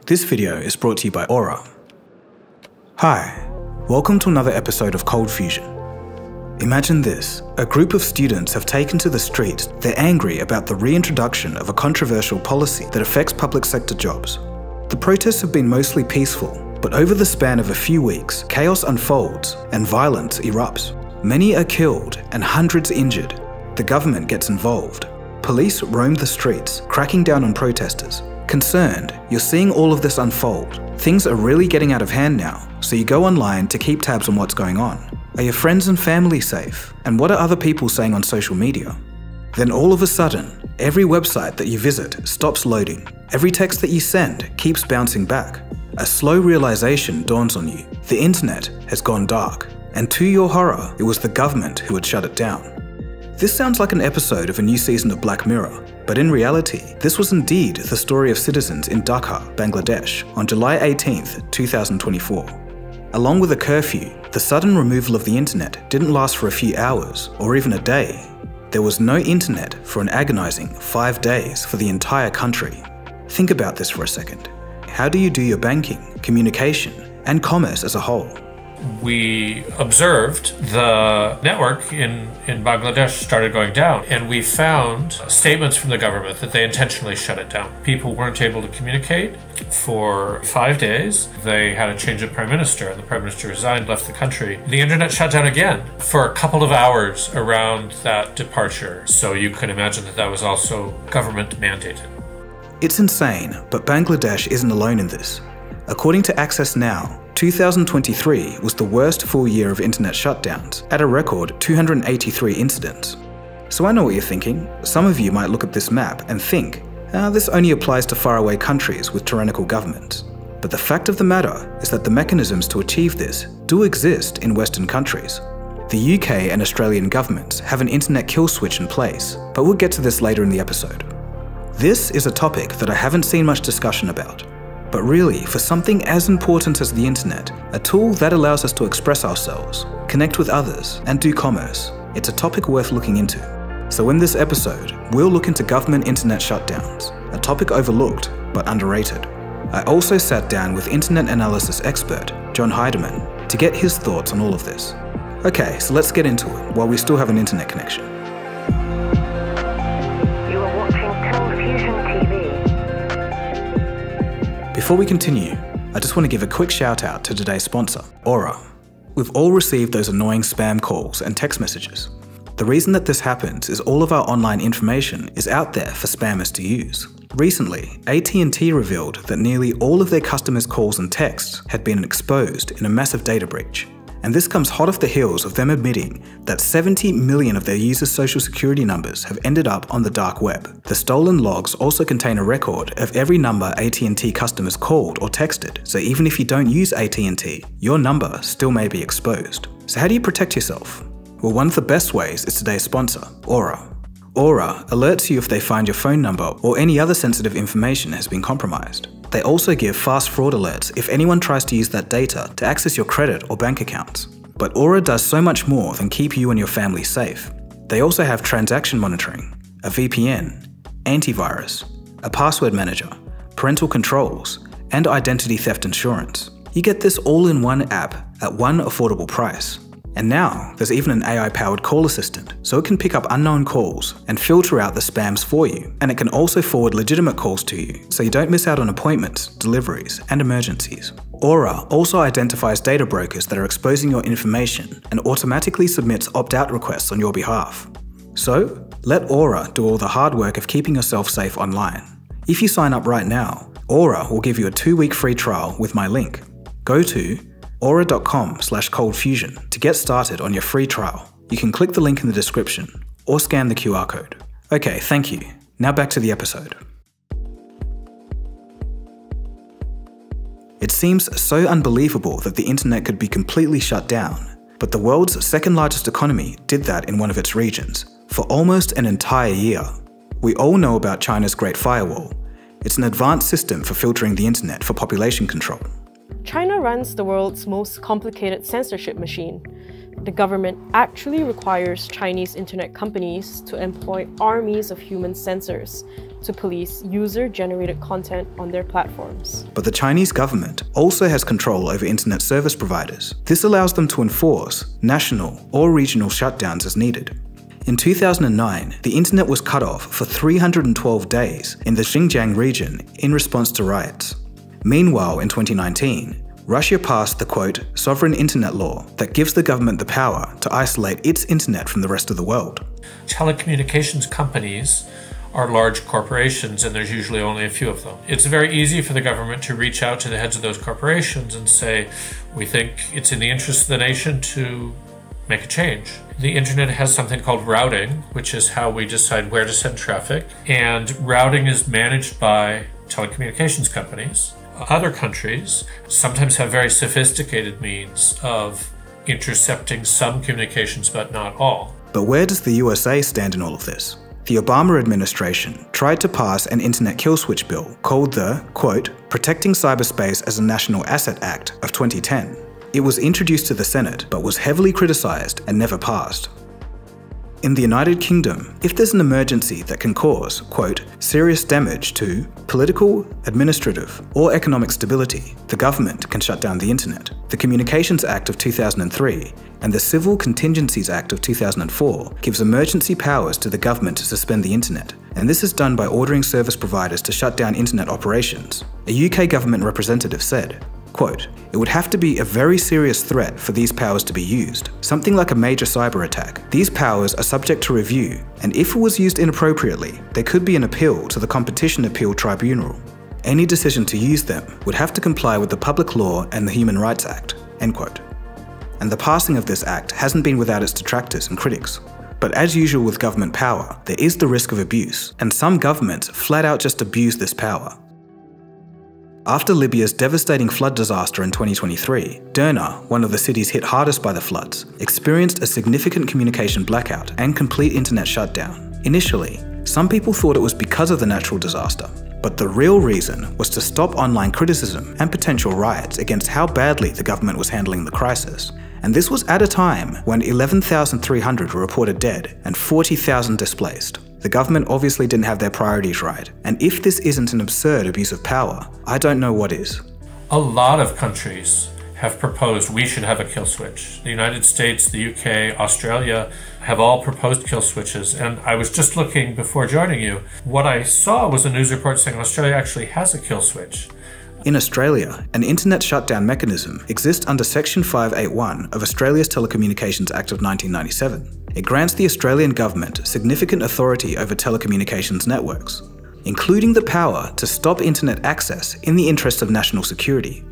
This video is brought to you by Aura. Hi, welcome to another episode of ColdFusion. Imagine this, a group of students have taken to the streets. They're angry about the reintroduction of a controversial policy that affects public sector jobs. The protests have been mostly peaceful, but over the span of a few weeks, chaos unfolds and violence erupts. Many are killed and hundreds injured. The government gets involved. Police roam the streets, cracking down on protesters. Concerned, you're seeing all of this unfold. Things are really getting out of hand now, so you go online to keep tabs on what's going on. Are your friends and family safe? And what are other people saying on social media? Then all of a sudden, every website that you visit stops loading. Every text that you send keeps bouncing back. A slow realization dawns on you. The internet has gone dark. And to your horror, it was the government who had shut it down. This sounds like an episode of a new season of Black Mirror, but in reality, this was indeed the story of citizens in Dhaka, Bangladesh, on July 18th, 2024. Along with a curfew, the sudden removal of the internet didn't last for a few hours or even a day. There was no internet for an agonizing 5 days for the entire country. Think about this for a second. How do you do your banking, communication, and commerce as a whole? We observed the network in Bangladesh started going down, and we found statements from the government that they intentionally shut it down. People weren't able to communicate for 5 days. They had a change of prime minister, and the prime minister resigned, left the country. The internet shut down again for a couple of hours around that departure. So you can imagine that that was also government mandated. It's insane, but Bangladesh isn't alone in this. According to Akkas now, 2023 was the worst full year of internet shutdowns, at a record 283 incidents. So I know what you're thinking. Some of you might look at this map and think, this only applies to faraway countries with tyrannical governments. But the fact of the matter is that the mechanisms to achieve this do exist in Western countries. The UK and Australian governments have an internet kill switch in place, but we'll get to this later in the episode. This is a topic that I haven't seen much discussion about. But really, for something as important as the internet, a tool that allows us to express ourselves, connect with others, and do commerce, it's a topic worth looking into. So in this episode, we'll look into government internet shutdowns, a topic overlooked but underrated. I also sat down with internet analysis expert John Heidemann to get his thoughts on all of this. Okay, so let's get into it while we still have an internet connection. You are watching ColdFusion TV. Before we continue, I just want to give a quick shout out to today's sponsor, Aura. We've all received those annoying spam calls and text messages. The reason that this happens is all of our online information is out there for spammers to use. Recently, AT&T revealed that nearly all of their customers' calls and texts had been exposed in a massive data breach. And this comes hot off the heels of them admitting that 70 million of their users' social security numbers have ended up on the dark web. The stolen logs also contain a record of every number AT&T customers called or texted, so even if you don't use AT&T, your number still may be exposed. So how do you protect yourself? Well, one of the best ways is today's sponsor, Aura. Aura alerts you if they find your phone number or any other sensitive information has been compromised. They also give fast fraud alerts if anyone tries to use that data to access your credit or bank accounts. But Aura does so much more than keep you and your family safe. They also have transaction monitoring, a VPN, antivirus, a password manager, parental controls, and identity theft insurance. You get this all in one app at one affordable price. And now, there's even an AI-powered call assistant, so it can pick up unknown calls and filter out the spams for you. And it can also forward legitimate calls to you, so you don't miss out on appointments, deliveries, and emergencies. Aura also identifies data brokers that are exposing your information and automatically submits opt-out requests on your behalf. So, let Aura do all the hard work of keeping yourself safe online. If you sign up right now, Aura will give you a 2-week free trial with my link. Go to aura.com/coldfusion to get started on your free trial. You can click the link in the description or scan the QR code. Okay, thank you. Now back to the episode. It seems so unbelievable that the internet could be completely shut down, but the world's second largest economy did that in one of its regions for almost an entire year. We all know about China's Great Firewall. It's an advanced system for filtering the internet for population control. China runs the world's most complicated censorship machine. the government actually requires Chinese internet companies to employ armies of human censors to police user-generated content on their platforms. But the Chinese government also has control over internet service providers. This allows them to enforce national or regional shutdowns as needed. In 2009, the internet was cut off for 312 days in the Xinjiang region in response to riots. Meanwhile, in 2019, Russia passed the, quote, sovereign internet law that gives the government the power to isolate its internet from the rest of the world. Telecommunications companies are large corporations, and there's usually only a few of them. It's very easy for the government to reach out to the heads of those corporations and say, we think it's in the interest of the nation to make a change. The internet has something called routing, which is how we decide where to send traffic, and routing is managed by telecommunications companies. Other countries sometimes have very sophisticated means of intercepting some communications, but not all. But where does the USA stand in all of this? The Obama administration tried to pass an internet kill switch bill called the, quote, Protecting Cyberspace as a National Asset Act of 2010. It was introduced to the Senate, but was heavily criticized and never passed. In the United Kingdom, if there's an emergency that can cause, quote, serious damage to political, administrative, or economic stability, the government can shut down the internet. The Communications Act of 2003 and the Civil Contingencies Act of 2004 gives emergency powers to the government to suspend the internet, and this is done by ordering service providers to shut down internet operations. A UK government representative said, quote, it would have to be a very serious threat for these powers to be used, something like a major cyber attack. These powers are subject to review, and if it was used inappropriately, there could be an appeal to the Competition Appeal Tribunal. Any decision to use them would have to comply with the Public Law and the Human Rights Act, end quote. And the passing of this act hasn't been without its detractors and critics. But as usual with government power, there is the risk of abuse, and some governments flat out just abuse this power. After Libya's devastating flood disaster in 2023, Derna, one of the cities hit hardest by the floods, experienced a significant communication blackout and complete internet shutdown. Initially, some people thought it was because of the natural disaster, but the real reason was to stop online criticism and potential riots against how badly the government was handling the crisis. And this was at a time when 11,300 were reported dead and 40,000 displaced. The government obviously didn't have their priorities right, and if this isn't an absurd abuse of power, I don't know what is. A lot of countries have proposed we should have a kill switch. The United States, the UK, Australia have all proposed kill switches, and I was just looking before joining you. What I saw was a news report saying Australia actually has a kill switch. In Australia, an internet shutdown mechanism exists under Section 581 of Australia's Telecommunications Act of 1997. It grants the Australian government significant authority over telecommunications networks, including the power to stop internet access in the interest of national security.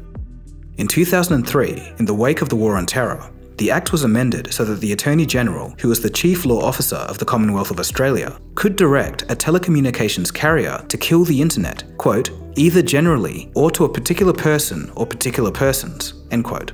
In 2003, in the wake of the War on Terror, the Act was amended so that the Attorney General, who was the Chief Law Officer of the Commonwealth of Australia, could direct a telecommunications carrier to kill the internet, quote, either generally or to a particular person or particular persons, end quote.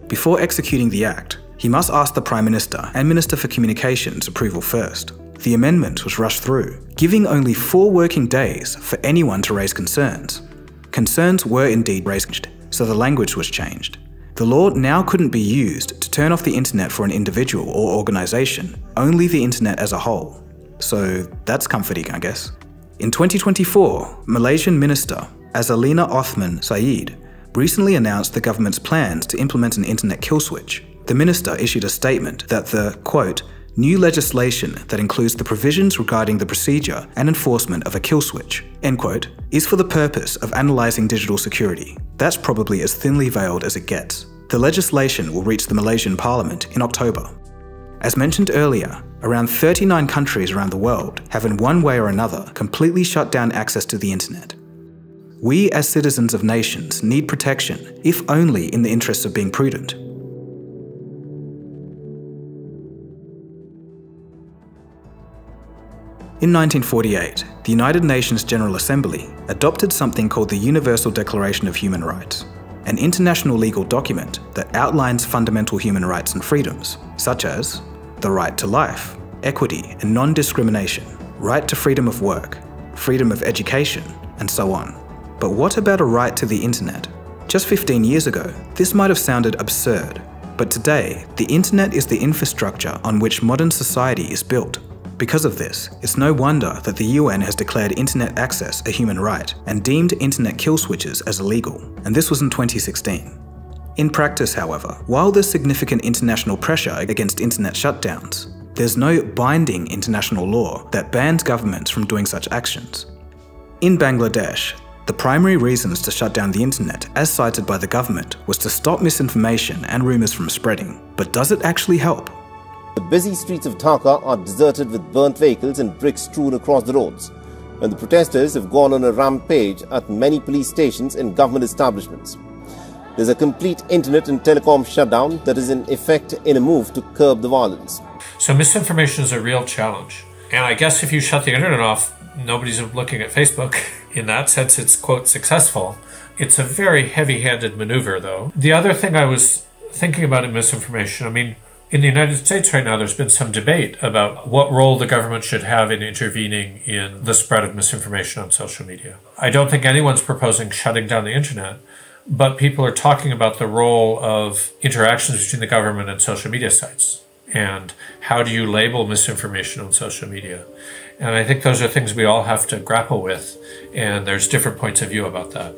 Before executing the Act, he must ask the Prime Minister and Minister for Communications approval first. The amendment was rushed through, giving only 4 working days for anyone to raise concerns. Concerns were indeed raised, so the language was changed. The law now couldn't be used to turn off the internet for an individual or organisation, only the internet as a whole. So that's comforting, I guess. In 2024, Malaysian Minister Azalina Othman Said recently announced the government's plans to implement an internet kill switch. The minister issued a statement that the, quote, new legislation that includes the provisions regarding the procedure and enforcement of a kill switch, end quote, is for the purpose of analysing digital security. That's probably as thinly veiled as it gets. The legislation will reach the Malaysian Parliament in October. As mentioned earlier, around 39 countries around the world have in one way or another completely shut down access to the internet. We as citizens of nations need protection, if only in the interests of being prudent. In 1948, the United Nations General Assembly adopted something called the Universal Declaration of Human Rights, an international legal document that outlines fundamental human rights and freedoms, such as the right to life, equity and non-discrimination, right to freedom of work, freedom of education, and so on. But what about a right to the internet? Just 15 years ago, this might have sounded absurd, But today, the internet is the infrastructure on which modern society is built. Because of this, it's no wonder that the UN has declared internet access a human right and deemed internet kill switches as illegal, and this was in 2016. In practice, however, while there's significant international pressure against internet shutdowns, there's no binding international law that bans governments from doing such actions. In Bangladesh, the primary reasons to shut down the internet, as cited by the government, was to stop misinformation and rumours from spreading. But does it actually help? The busy streets of Dhaka are deserted with burnt vehicles and bricks strewn across the roads, and the protesters have gone on a rampage at many police stations and government establishments. There's a complete internet and telecom shutdown that is in effect in a move to curb the violence. So misinformation is a real challenge. And I guess if you shut the internet off, nobody's looking at Facebook. In that sense, it's, quote, successful. It's a very heavy-handed maneuver, though. The other thing I was thinking about in misinformation, I mean, in the United States right now, there's been some debate about what role the government should have in intervening in the spread of misinformation on social media. I don't think anyone's proposing shutting down the internet, but people are talking about the role of interactions between the government and social media sites. And how do you label misinformation on social media? And I think those are things we all have to grapple with, and there's different points of view about that.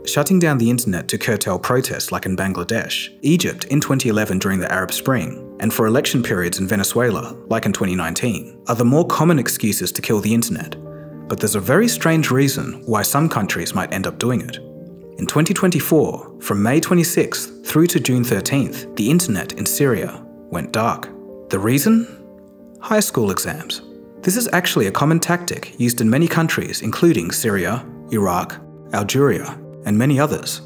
Shutting down the internet to curtail protests like in Bangladesh, Egypt in 2011 during the Arab Spring, and for election periods in Venezuela, like in 2019, are the more common excuses to kill the internet. But there's a very strange reason why some countries might end up doing it. In 2024, from May 26th through to June 13th, the internet in Syria went dark. The reason? High school exams. This is actually a common tactic used in many countries, including Syria, Iraq, Algeria, and many others.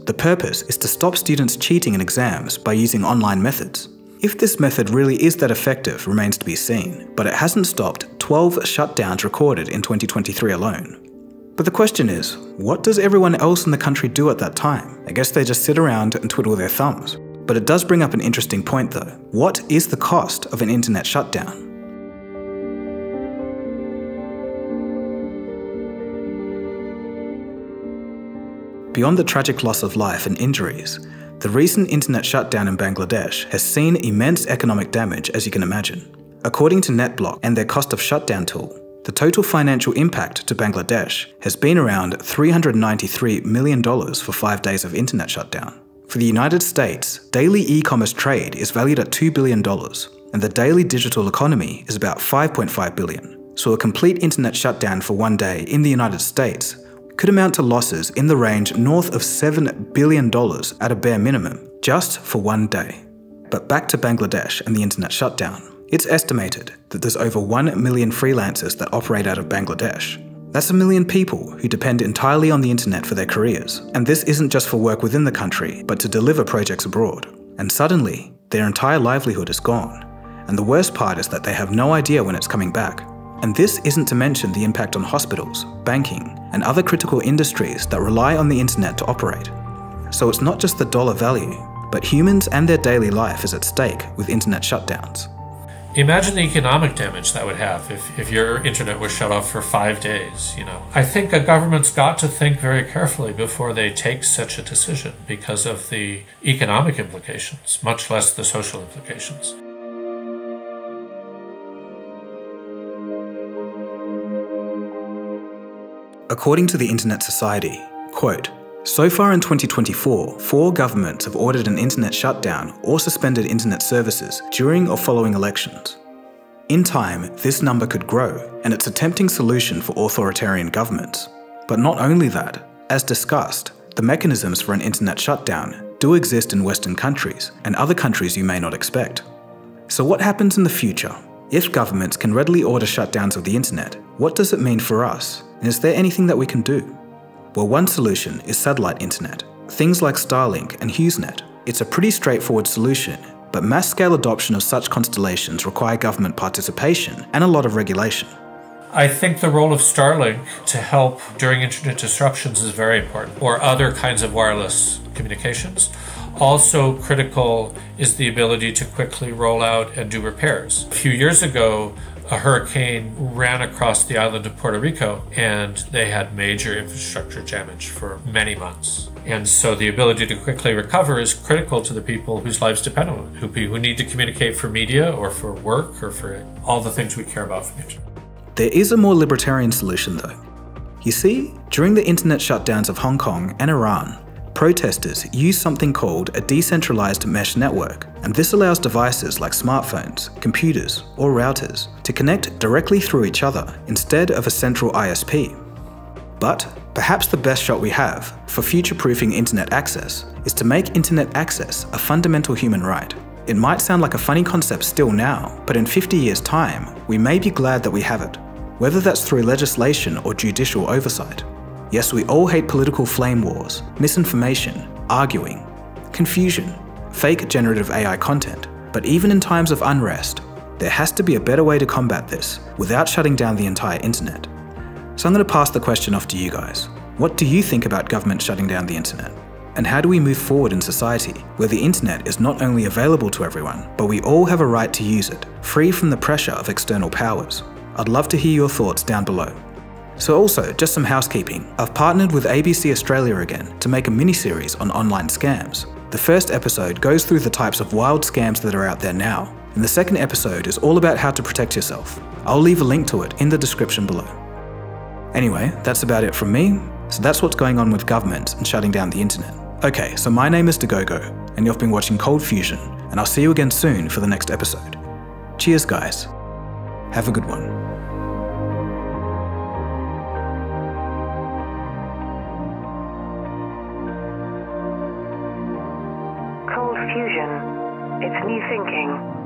The purpose is to stop students cheating in exams by using online methods. If this method really is that effective remains to be seen, but it hasn't stopped 12 shutdowns recorded in 2023 alone. But the question is, what does everyone else in the country do at that time? I guess they just sit around and twiddle their thumbs. But it does bring up an interesting point though. What is the cost of an internet shutdown? Beyond the tragic loss of life and injuries, the recent internet shutdown in Bangladesh has seen immense economic damage, as you can imagine. According to NetBlock and their cost of shutdown tool, the total financial impact to Bangladesh has been around $393 million for 5 days of internet shutdown. For the United States, daily e-commerce trade is valued at $2 billion, and the daily digital economy is about $5.5 billion. So a complete internet shutdown for 1 day in the United States could amount to losses in the range north of $7 billion at a bare minimum, just for 1 day. But back to Bangladesh and the internet shutdown. It's estimated that there's over 1 million freelancers that operate out of Bangladesh. That's 1 million people who depend entirely on the internet for their careers. And this isn't just for work within the country, but to deliver projects abroad. And suddenly, their entire livelihood is gone. And the worst part is that they have no idea when it's coming back. And this isn't to mention the impact on hospitals, banking, and other critical industries that rely on the internet to operate. So it's not just the dollar value, but humans and their daily life is at stake with internet shutdowns. Imagine the economic damage that would have if your internet was shut off for 5 days, I think a government's got to think very carefully before they take such a decision because of the economic implications, much less the social implications. According to the Internet Society, quote, so far in 2024, 4 governments have ordered an internet shutdown or suspended internet services during or following elections. In time, this number could grow, and it's a tempting solution for authoritarian governments. But not only that, as discussed, the mechanisms for an internet shutdown do exist in Western countries and other countries you may not expect. So what happens in the future? If governments can readily order shutdowns of the internet, what does it mean for us? And is there anything that we can do? Well, one solution is satellite internet. Things like Starlink and HughesNet. It's a pretty straightforward solution, but mass-scale adoption of such constellations require government participation and a lot of regulation. I think the role of Starlink to help during internet disruptions is very important, or other kinds of wireless communications. Also critical is the ability to quickly roll out and do repairs. A few years ago, a hurricane ran across the island of Puerto Rico, and they had major infrastructure damage for many months. And so the ability to quickly recover is critical to the people whose lives depend on it, who need to communicate for media or for work or for all the things we care about for the internet. There is a more libertarian solution though. You see, during the internet shutdowns of Hong Kong and Iran, protesters use something called a decentralized mesh network, and this allows devices like smartphones, computers, or routers to connect directly through each other instead of a central ISP. But perhaps the best shot we have for future-proofing internet access is to make internet access a fundamental human right. It might sound like a funny concept still now, but in 50 years' time, we may be glad that we have it, whether that's through legislation or judicial oversight. Yes, we all hate political flame wars, misinformation, arguing, confusion, fake generative AI content, but even in times of unrest, there has to be a better way to combat this without shutting down the entire internet. So I'm going to pass the question off to you guys. What do you think about government shutting down the internet? And how do we move forward in society where the internet is not only available to everyone, but we all have a right to use it, free from the pressure of external powers? I'd love to hear your thoughts down below. So also, just some housekeeping. I've partnered with ABC Australia again to make a mini-series on online scams. The first episode goes through the types of wild scams that are out there now, and the second episode is all about how to protect yourself. I'll leave a link to it in the description below. Anyway, that's about it from me. So that's what's going on with government and shutting down the internet. Okay, so my name is Dagogo, and you've been watching ColdFusion, and I'll see you again soon for the next episode. Cheers guys. Have a good one. ColdFusion. It's new thinking.